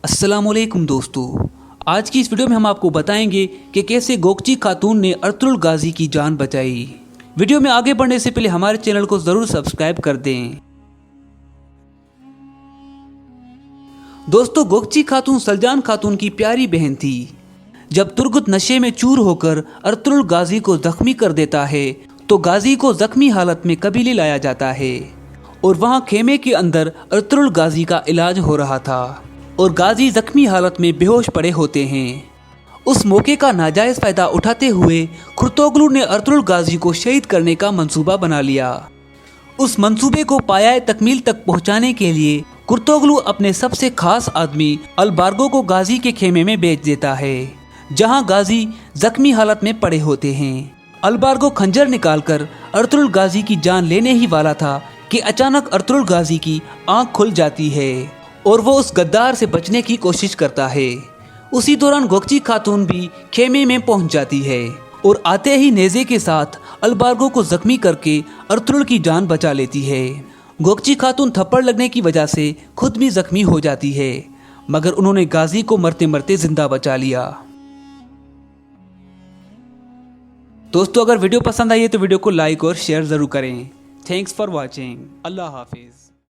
अस्सलामुअलैकुम दोस्तों, आज की इस वीडियो में हम आपको बताएंगे कि कैसे गोकची खातून ने अर्तुगरुल गाजी की जान बचाई। वीडियो में आगे बढ़ने से पहले हमारे चैनल को ज़रूर सब्सक्राइब कर दें। दोस्तों, गोकची खातून सलजान खातून की प्यारी बहन थी। जब तुर्गुत नशे में चूर होकर अर्तुगरुल गाजी को जख्मी कर देता है तो गाजी को जख्मी हालत में कबीले लाया जाता है और वहाँ खेमे के अंदर अर्तुगरुल गाजी का इलाज हो रहा था और गाजी जख्मी हालत में बेहोश पड़े होते हैं। उस मौके का नाजायज़ फ़ायदा उठाते हुए कुर्तोगलू ने अर्तुगरुल गाजी को शहीद करने का मंसूबा बना लिया। उस मंसूबे को पायाए तकमील तक पहुंचाने के लिए कुर्तोगलू अपने सबसे खास आदमी अलबार्गो को गाजी के खेमे में भेज देता है, जहां गाजी जख्मी हालत में पड़े होते हैं। अलबार्गो खंजर निकालकर अर्तुगरुल गाजी की जान लेने ही वाला था कि अचानक अर्तुगरुल गाजी की आंख खुल जाती है और वो उस गद्दार से बचने की कोशिश करता है। उसी दौरान गोकची खातून भी खेमे में पहुंच जाती है और आते ही नेज़े के साथ अलबार्गो को जख्मी करके अर्तुगरुल की जान बचा लेती है। गोकची खातून थप्पड़ लगने की वजह से खुद भी जख्मी हो जाती है, मगर उन्होंने गाजी को मरते मरते जिंदा बचा लिया। दोस्तों, अगर वीडियो पसंद आई है तो वीडियो को लाइक और शेयर ज़रूर करें। Thanks for watching. अल्लाह हाफिज़।